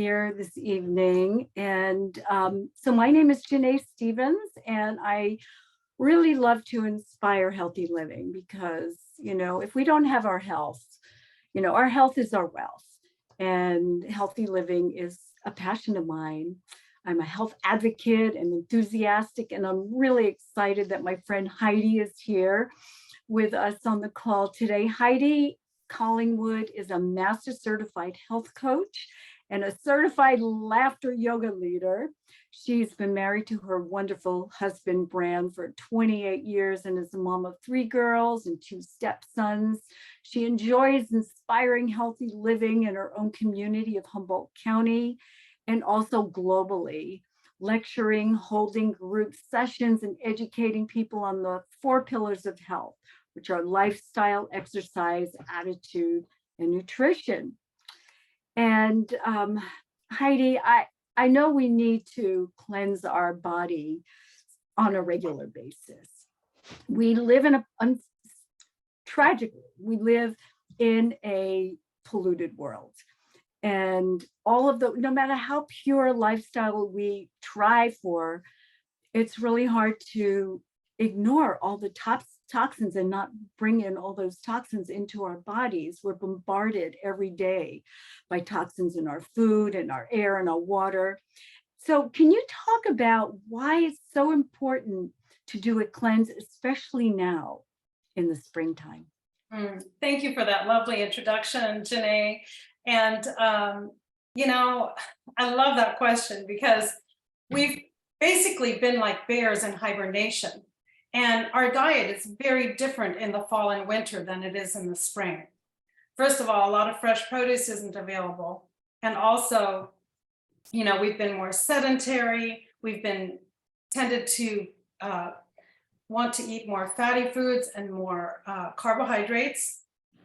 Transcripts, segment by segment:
here this evening. And so my name is Janae Stevens, and I really love to inspire healthy living because, if we don't have our health is our wealth. And healthy living is a passion of mine. I'm a health advocate and enthusiastic, and I'm really excited that my friend Heidi is here with us on the call today. Heidi Collingwood is a master certified health coach and a certified laughter yoga leader. She's been married to her wonderful husband, Bran, for 28 years and is a mom of 3 girls and 2 stepsons. She enjoys inspiring healthy living in her own community of Humboldt County and also globally, lecturing, holding group sessions, and educating people on the 4 pillars of health, which are lifestyle, exercise, attitude, and nutrition. And Heidi, I know we need to cleanse our body on a regular basis. We live tragically, we live in a polluted world. And no matter how pure lifestyle we try for, it's really hard to ignore all the toxins and not bring in all those toxins into our bodies. We're bombarded every day by toxins in our food and our air and our water. So can you talk about why it's so important to do a cleanse, especially now in the springtime? Thank you for that lovely introduction, Janae. And, I love that question because we've basically been like bears in hibernation. And our diet is very different in the fall and winter than it is in the spring. First of all, a lot of fresh produce isn't available. And also, we've been more sedentary. We've been tended to want to eat more fatty foods and more carbohydrates.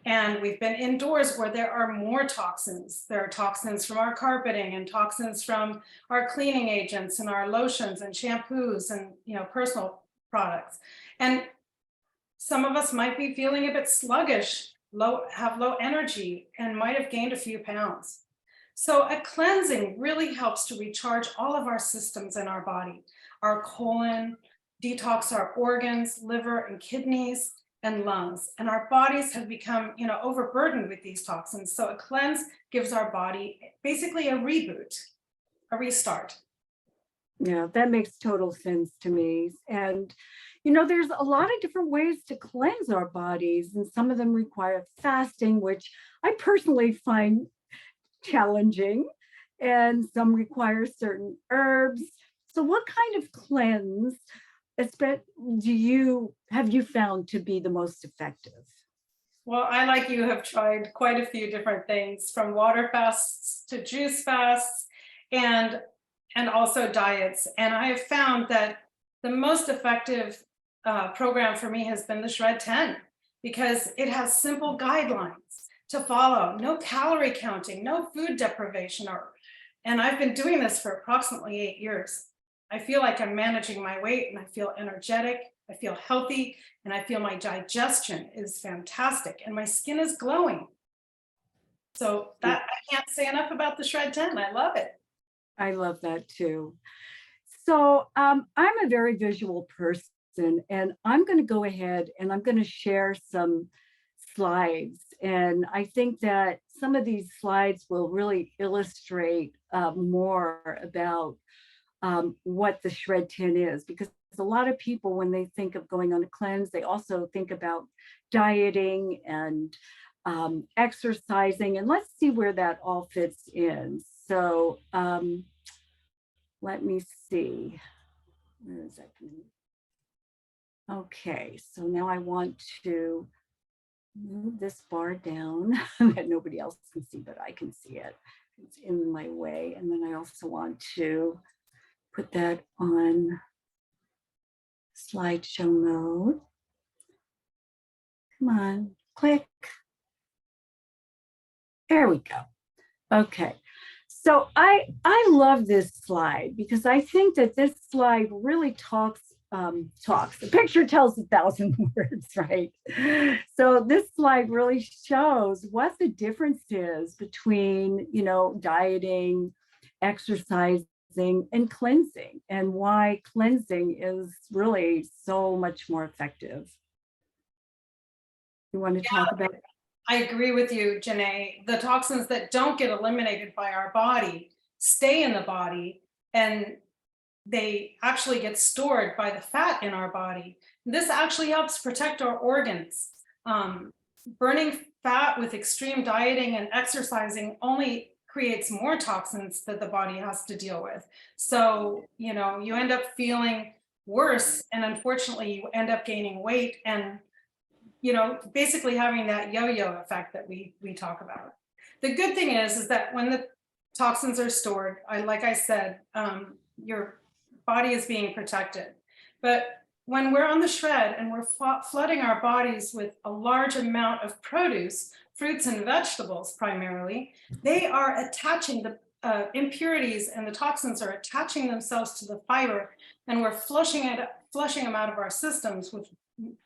And we've been indoors where there are more toxins. There are toxins from our carpeting and toxins from our cleaning agents and our lotions and shampoos and, personal products. And some of us might be feeling a bit sluggish, have low energy, and might have gained a few pounds. So a cleansing really helps to recharge all of our systems in our body, our colon, detox our organs, liver and kidneys, and lungs. And our bodies have become, overburdened with these toxins. So a cleanse gives our body basically a reboot, a restart. Yeah, that makes total sense to me. And, there's a lot of different ways to cleanse our bodies, and some of them require fasting, which I personally find challenging, and some require certain herbs. So what kind of cleanse have you found to be the most effective? Well, I, like you, have tried quite a few different things, from water fasts to juice fasts and also diets. And I have found that the most effective program for me has been the Shred10, because it has simple guidelines to follow, no calorie counting, no food deprivation. And I've been doing this for approximately 8 years. I feel like I'm managing my weight, and I feel energetic, I feel healthy, and I feel my digestion is fantastic, and my skin is glowing. So that, I can't say enough about the Shred10. I love it. I love that too. So I'm a very visual person, and I'm going to go ahead and I'm going to share some slides. And I think that some of these slides will really illustrate more about what the Shred10 is, because a lot of people, when they think of going on a cleanse, they also think about dieting and exercising, and let's see where that all fits in. So let me see. Where is that? Okay, so now I want to move this bar down that nobody else can see, but I can see it. It's in my way. And then I also want to put that on slideshow mode. Come on, click. There we go. Okay. So I love this slide because I think that this slide really talks. The picture tells 1,000 words, right? So this slide really shows what the difference is between, dieting, exercising and cleansing, and why cleansing is really so much more effective. You want to talk about? I agree with you, Janae. The toxins that don't get eliminated by our body stay in the body, and they actually get stored by the fat in our body. This actually helps protect our organs. Burning fat with extreme dieting and exercising only creates more toxins that the body has to deal with. So, you know, you end up feeling worse, and unfortunately, you end up gaining weight and, you know, basically having that yo-yo effect that we talk about. The good thing is that when the toxins are stored, like I said, your body is being protected. But when we're on the shred and we're flooding our bodies with a large amount of produce, fruits and vegetables primarily, they are attaching the impurities, and the toxins are attaching themselves to the fiber, and we're flushing them out of our systems with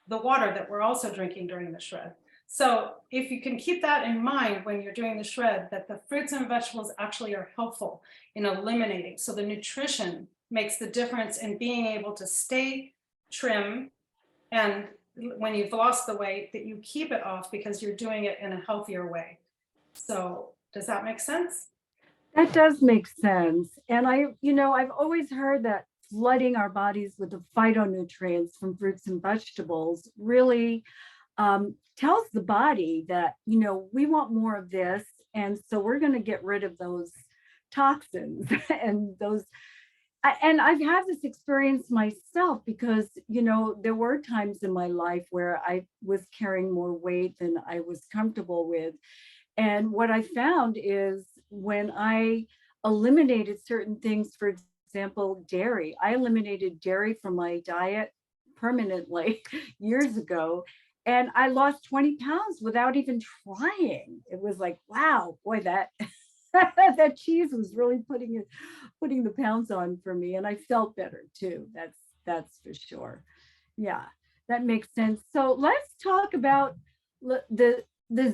the water that we're also drinking during the shred. So if you can keep that in mind when you're doing the shred, that the fruits and vegetables actually are helpful in eliminating. So the nutrition makes the difference in being able to stay trim, and when you've lost the weight, that you keep it off because you're doing it in a healthier way. So does that make sense? That does make sense. And I've always heard that flooding our bodies with the phytonutrients from fruits and vegetables really tells the body that, we want more of this. And so we're going to get rid of those toxins and and I've had this experience myself because, there were times in my life where I was carrying more weight than I was comfortable with. And what I found is when I eliminated certain things, for example, dairy, I eliminated dairy from my diet permanently years ago. And I lost 20 pounds without even trying. It was like, wow, boy, that that cheese was really putting the pounds on for me. And I felt better too. That's for sure. Yeah, that makes sense. So let's talk about the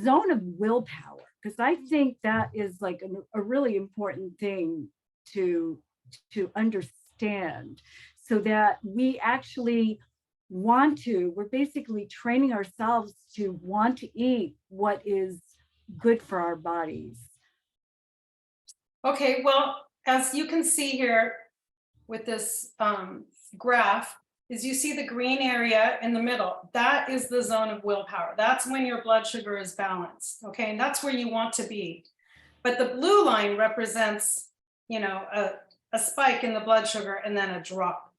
zone of willpower, because I think that is like a really important thing to understand, so that we actually we're basically training ourselves to want to eat what is good for our bodies. Okay, well, as you can see here with this graph, is you see the green area in the middle. That is the zone of willpower. That's when your blood sugar is balanced, okay? And that's where you want to be. But the blue line represents, a spike in the blood sugar and then a drop.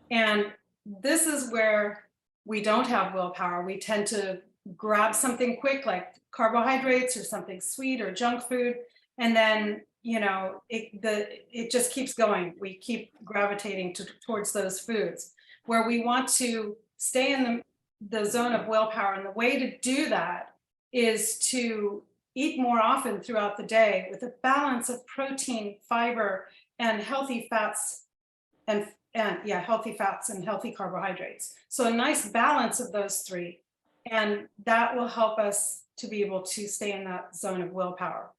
And this is where we don't have willpower. We tend to grab something quick like carbohydrates or something sweet or junk food, and then it just keeps going. We keep gravitating towards those foods, where we want to stay in the zone of willpower. And the way to do that is to eat more often throughout the day with a balance of protein, fiber, and healthy fats, and healthy fats and healthy carbohydrates. So a nice balance of those three, and that will help us to be able to stay in that zone of willpower.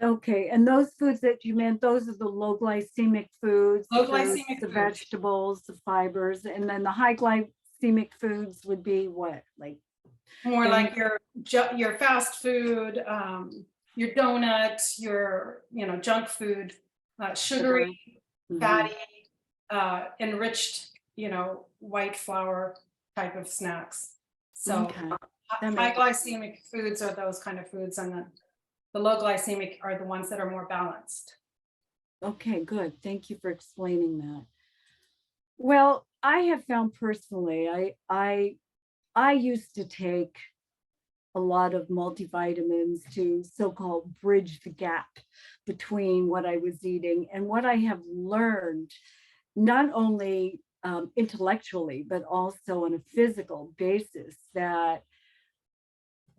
Okay, and those foods that you meant, those are the low glycemic foods, Low the fruits, glycemic the foods. vegetables, the fibers, and then the high glycemic foods would be what? Like more like your fast food, your donut, your junk food, sugary, fatty, enriched, white flour type of snacks. So Okay. high glycemic foods are those kind of foods, and the low glycemic are the ones that are more balanced. Okay, good. Thank you for explaining that. Well, I have found personally, I used to take a lot of multivitamins to so-called bridge the gap between what I was eating and what I have learned, not only intellectually, but also on a physical basis, that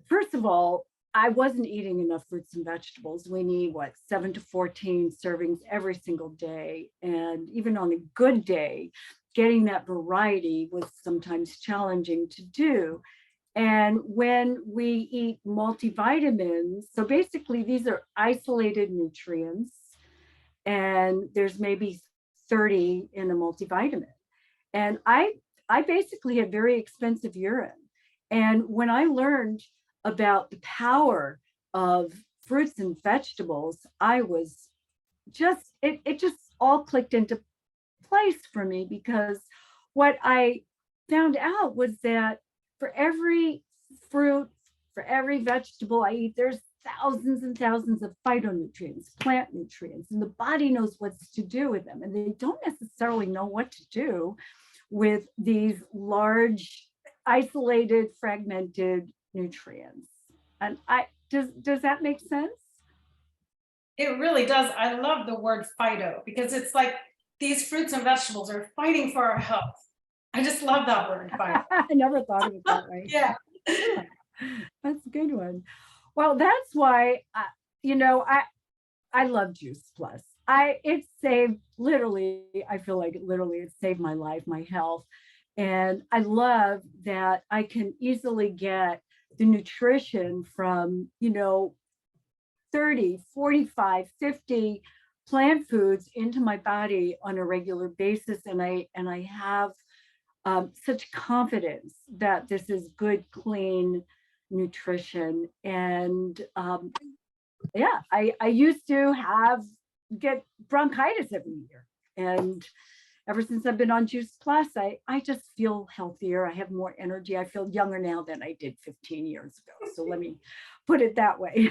first of all, I wasn't eating enough fruits and vegetables. We need 7 to 14 servings every single day. And even on a good day, getting that variety was sometimes challenging to do. And when we eat multivitamins, so basically these are isolated nutrients, and there's maybe 30 in a multivitamin. And I basically had very expensive urine. And when I learned about the power of fruits and vegetables, I was just, it just all clicked into place for me, because what I found out was that for every fruit, for every vegetable I eat, there's thousands and thousands of phytonutrients, plant nutrients, and the body knows what to do with them. And they don't necessarily know what to do with these large, isolated, fragmented nutrients. And does that make sense? It really does. I love the word phyto because it's like these fruits and vegetables are fighting for our health. I just love that word, phyto. I never thought of it that way. Yeah. Yeah, that's a good one. Well, that's why you know, I love Juice Plus. It saved, literally, I feel like literally it saved my life, my health. And I love that I can easily get the nutrition from, 30, 45, 50 plant foods into my body on a regular basis. And I have such confidence that this is good, clean nutrition. And yeah, I used to get bronchitis every year. And ever since I've been on Juice Plus, I just feel healthier. I have more energy. I feel younger now than I did 15 years ago. So let me put it that way.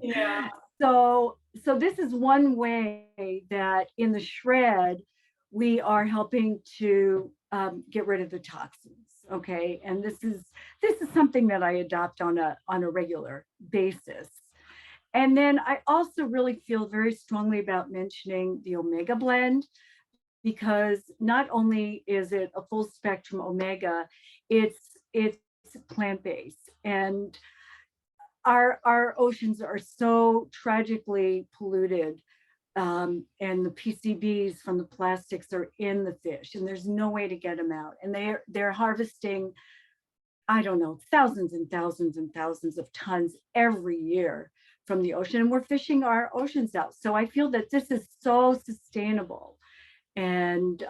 Yeah. So this is one way that in the shred, we are helping to get rid of the toxins. Okay. And this is something that I adopt on a regular basis. And then I also really feel very strongly about mentioning the omega blend, because not only is it a full spectrum omega, it's plant-based. And our oceans are so tragically polluted, and the PCBs from the plastics are in the fish, and there's no way to get them out. And they're harvesting, I don't know, thousands and thousands and thousands of tons every year from the ocean, and we're fishing our oceans out. So I feel that this is so sustainable. And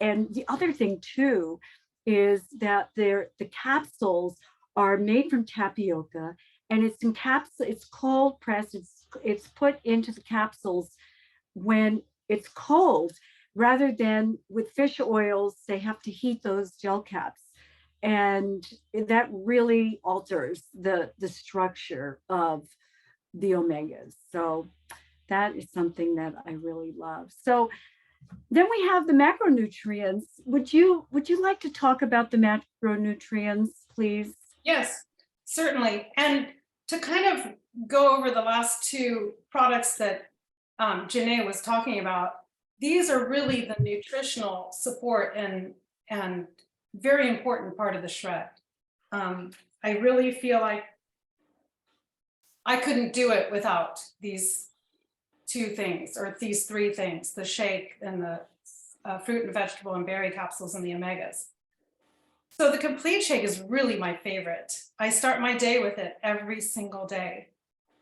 and the other thing too is that the capsules are made from tapioca, and it's cold pressed. It's put into the capsules when it's cold, rather than with fish oils, they have to heat those gel caps. And that really alters the structure of the omegas. So that is something that I really love. So then we have the macronutrients. Would you like to talk about the macronutrients, please? Yes, certainly. And to kind of go over the last two products that Janae was talking about, these are really the nutritional support and very important part of the shred. I really feel like I couldn't do it without these two things, or these three things: the shake and the fruit and vegetable and berry capsules and the omegas. So the complete shake is really my favorite. I start my day with it every single day.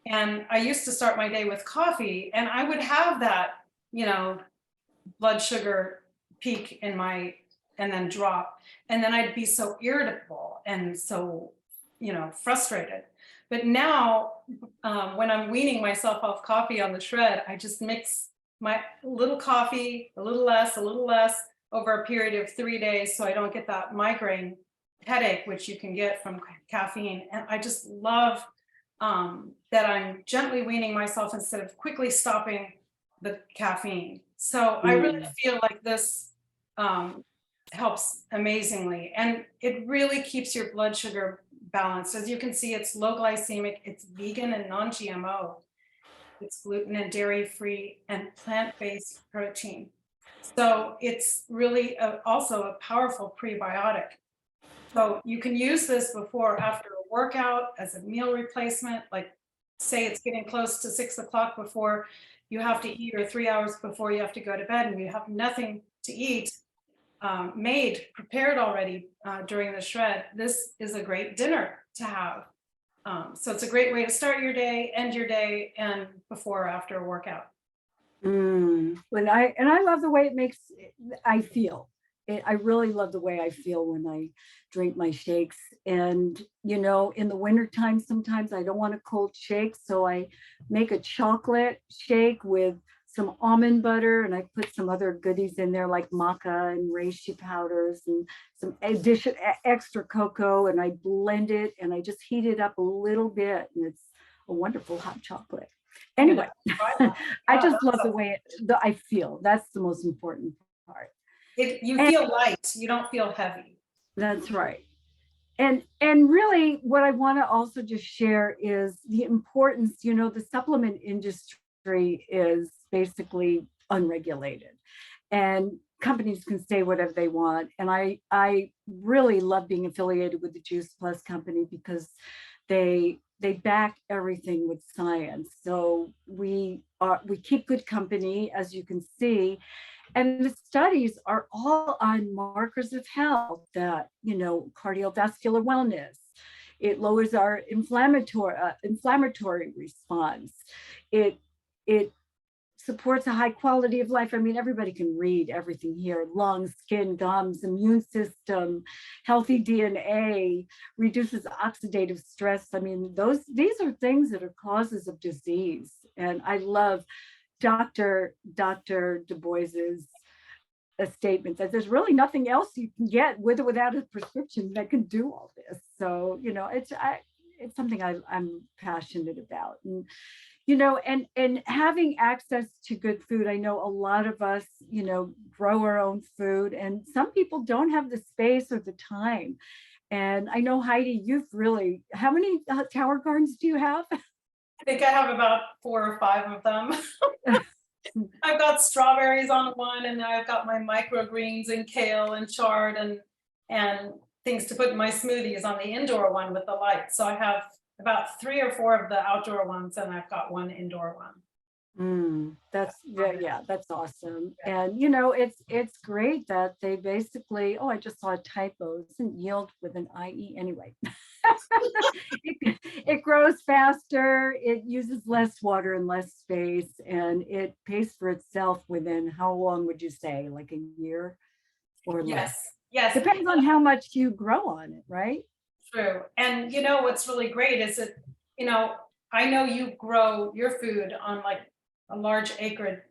And I used to start my day with coffee, and I would have that, blood sugar peak and then drop. And then I'd be so irritable and so, frustrated. But now, when I'm weaning myself off coffee on the shred, I just mix my little coffee, a little less, over a period of 3 days, so I don't get that migraine headache, which you can get from caffeine. And I just love that I'm gently weaning myself instead of quickly stopping the caffeine. So I really feel like this helps amazingly, and it really keeps your blood sugar balanced. As you can see, it's low glycemic, it's vegan and non-GMO, it's gluten and dairy free, and plant-based protein. So it's really also a powerful prebiotic. So you can use this before or after a workout, as a meal replacement. Like, say it's getting close to 6 o'clock before you have to eat, or 3 hours before you have to go to bed, and you have nothing to eat prepared already during the shred. This is a great dinner to have. So it's a great way to start your day, end your day, and before or after a workout. And I love the way it makes I feel. I really love the way I feel when I drink my shakes. And in the wintertime, sometimes I don't want a cold shake, so I make a chocolate shake with some almond butter, and I put some other goodies in there like maca and reishi powders and some addition extra cocoa, and I blend it and I just heat it up a little bit, and it's a wonderful hot chocolate. I'm gonna Anyway, have to try that. I Yeah, just love the way I feel. That's the most important part. you And feel light, you don't feel heavy. that's right. And really what I want to also just share is the importance, the supplement industry is basically unregulated. And companies can say whatever they want. And I really love being affiliated with the Juice Plus company because they back everything with science. So we keep good company, as you can see, and the studies are all on markers of health that, cardiovascular wellness. It lowers our inflammatory response. It supports a high quality of life. I mean, everybody can read everything here: lungs, skin, gums, immune system, healthy DNA, reduces oxidative stress. I mean, these are things that are causes of disease. And I love Dr. Du Bois's a statement that there's really nothing else you can get with or without a prescription that can do all this. So, it's something I'm passionate about. And having access to good food. I know a lot of us, grow our own food, and some people don't have the space or the time. And I know, Heidi, how many tower gardens do you have? I think I have about 4 or 5 of them. I've got strawberries on one, and I've got my microgreens and kale and chard and things to put in my smoothies on the indoor one with the lights. So I have about 3 or 4 of the outdoor ones, and I've got one indoor one. Yeah, that's awesome. And it's great that they basically, oh, I just saw a typo. It doesn't yield with an IE anyway. it grows faster, it uses less water and less space, and it pays for itself within, how long would you say, like a year or less? Yes, Depends on how much you grow on it, right? true. And what's really great is that, I know you grow your food on like a large acre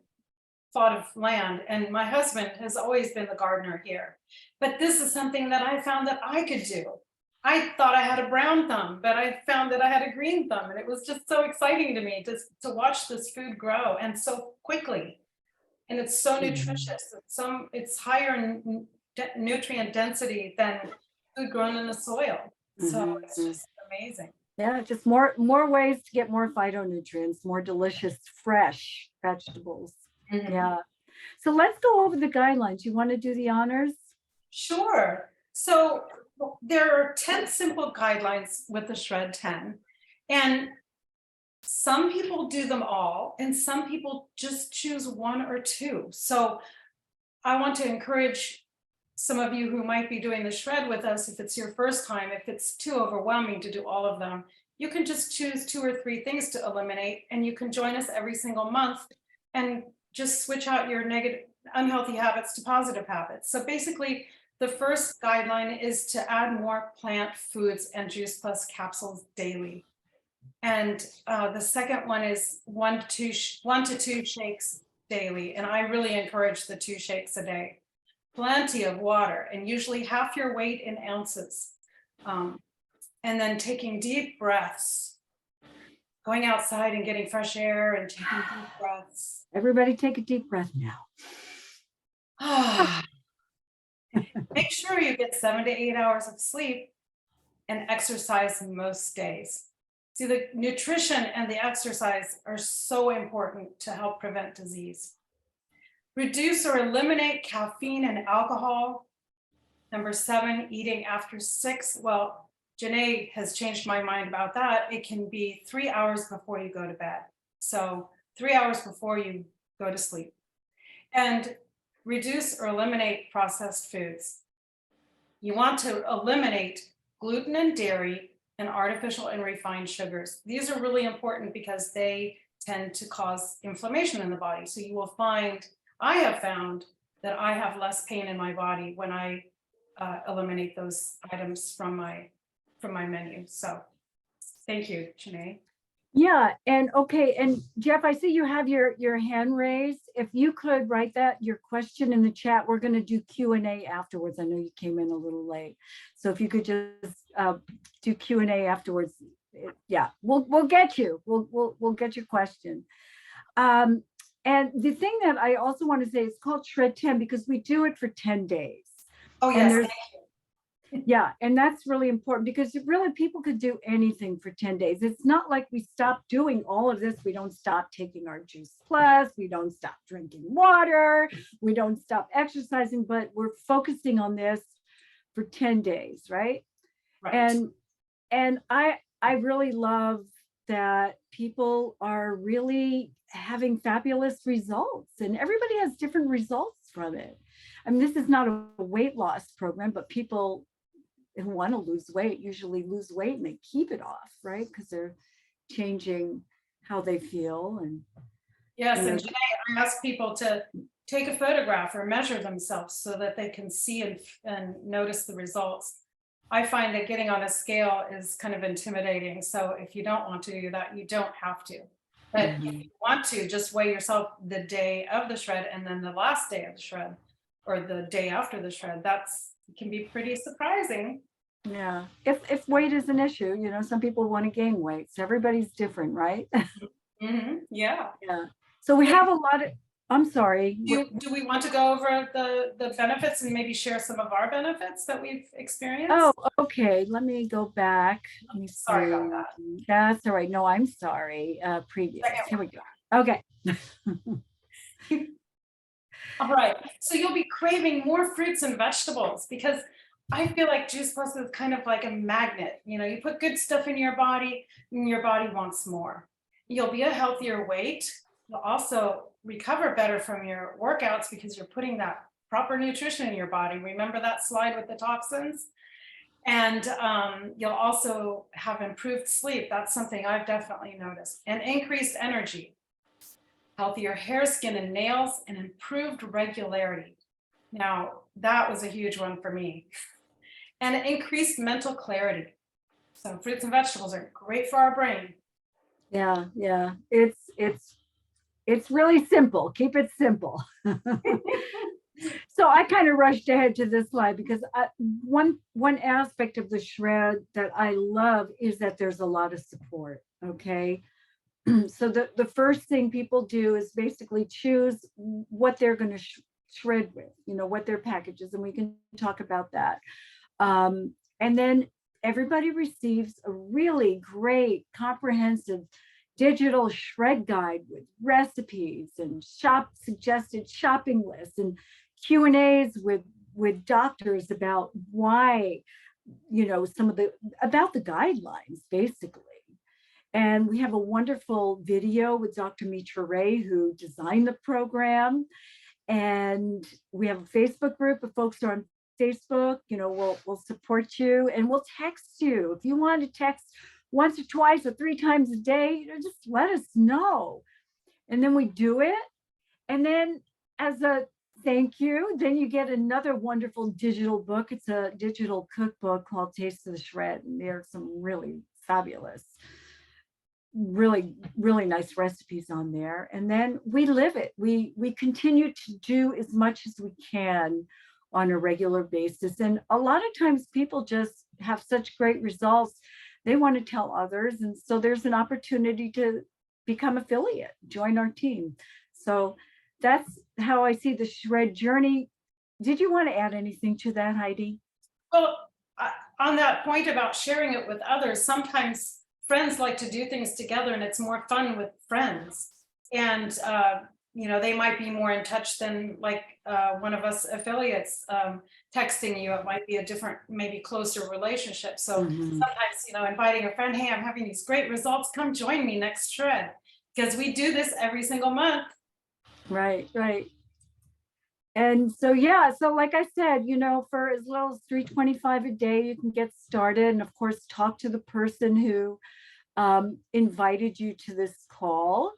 plot of land, and my husband has always been the gardener here. But this is something that I found that I could do. I thought I had a brown thumb, but I found that I had a green thumb, and it was just so exciting to me to watch this food grow and so quickly. And it's so nutritious. It's higher in nutrient density than food grown in the soil. So it's just amazing. Yeah, just more ways to get more phytonutrients, more delicious, fresh vegetables. Yeah. So let's go over the guidelines. You want to do the honors? Sure. So there are 10 simple guidelines with the Shred10, and some people do them all, and some people just choose 1 or 2. So I want to encourage some of you who might be doing the shred with us, if it's your first time, if it's too overwhelming to do all of them, you can just choose 2 or 3 things to eliminate, and you can join us every single month and just switch out your negative, unhealthy habits to positive habits. So basically, the first guideline is to add more plant foods and Juice Plus capsules daily. And the second one is 1 to 2 shakes daily. And I really encourage the 2 shakes a day. Plenty of water, and usually half your weight in ounces. And then taking deep breaths, going outside and getting fresh air and taking deep breaths. Everybody take a deep breath now. Make sure you get 7 to 8 hours of sleep and exercise most days. See, the nutrition and the exercise are so important to help prevent disease. Reduce or eliminate caffeine and alcohol. Number 7, eating after 6. Well, Janae has changed my mind about that. It can be 3 hours before you go to bed. So 3 hours before you go to sleep. And reduce or eliminate processed foods. You want to eliminate gluten and dairy and artificial and refined sugars. These are really important because they tend to cause inflammation in the body. So you will find, I have found that I have less pain in my body when I eliminate those items from my menu. So thank you, Janae. Yeah, and okay, and Jeff, I see you have your hand raised. If you could write that, your question in the chat, we're gonna do Q&A afterwards. I know you came in a little late. So if you could just do Q&A afterwards, yeah, we'll get you. We'll get your question. And the thing that I also want to say is called Shred10 because we do it for 10 days. Oh, And yes. yeah, and that's really important because really people could do anything for 10 days. It's not like we stop doing all of this. We don't stop taking our Juice Plus. We don't stop drinking water. We don't stop exercising, but we're focusing on this for 10 days, right? Right. And I really love that people are really having fabulous results and everybody has different results from it. I mean, this is not a weight loss program, but people who want to lose weight usually lose weight and they keep it off, right? Because they're changing how they feel. And yes, and Janae, I ask people to take a photograph or measure themselves so that they can see and notice the results. I find that getting on a scale is kind of intimidating. So if you don't want to do that, you don't have to. But if you want to, just weigh yourself the day of the shred and then the last day of the shred or the day after the shred. It can be pretty surprising. Yeah, if weight is an issue, you know, some people want to gain weight. So everybody's different, right? Yeah. Yeah. So we have a lot of, I'm sorry. Do we want to go over the benefits and maybe share some of our benefits that we've experienced? Oh, okay. Let me go back. Let me see. Sorry about that. That's all right. No, I'm sorry. Previous. Here we go. Okay. All right. So you'll be craving more fruits and vegetables because I feel like Juice Plus is kind of like a magnet. You know, you put good stuff in your body and your body wants more. You'll be a healthier weight. You'll also recover better from your workouts because you're putting that proper nutrition in your body. Remember that slide with the toxins? And you'll also have improved sleep. That's something I've definitely noticed. And increased energy, healthier hair, skin, and nails, and improved regularity. Now, that was a huge one for me. And increased mental clarity. So fruits and vegetables are great for our brain. Yeah, yeah. It's really simple. Keep it simple. So I kind of rushed ahead to this slide because one aspect of the shred that I love is that there's a lot of support. Okay. So the first thing people do is basically choose what they're going to shred with, you know, what their package is, and we can talk about that. And then everybody receives a really great comprehensive digital shred guide with recipes and suggested shopping lists and Q&As with doctors about why, you know, about the guidelines basically. And we have a wonderful video with Dr. Mitra Ray, who designed the program. And we have a Facebook group of folks who are on Facebook. You know, we'll support you and we'll text you. If you want to text once or twice or 3 times a day, you know, just let us know. And then we do it. And then as a thank you, then you get another wonderful digital book. It's a digital cookbook called Taste of the Shred. And there are some really fabulous, really nice recipes on there. And then we live it. We continue to do as much as we can on a regular basis. And a lot of times people just have such great results. They want to tell others. And so there's an opportunity to become affiliate, join our team. So that's how I see the shred journey. Did you want to add anything to that, Heidi? Well, on that point about sharing it with others, sometimes friends like to do things together and it's more fun with friends. And, you know, they might be more in touch than like one of us affiliates texting you. It might be a different, maybe closer relationship. So sometimes, you know, inviting a friend, hey, I'm having these great results. Come join me next shred because we do this every single month. Right. And so, yeah, so like I said, you know, for as little as $3.25 a day, you can get started. And of course, talk to the person who invited you to this call.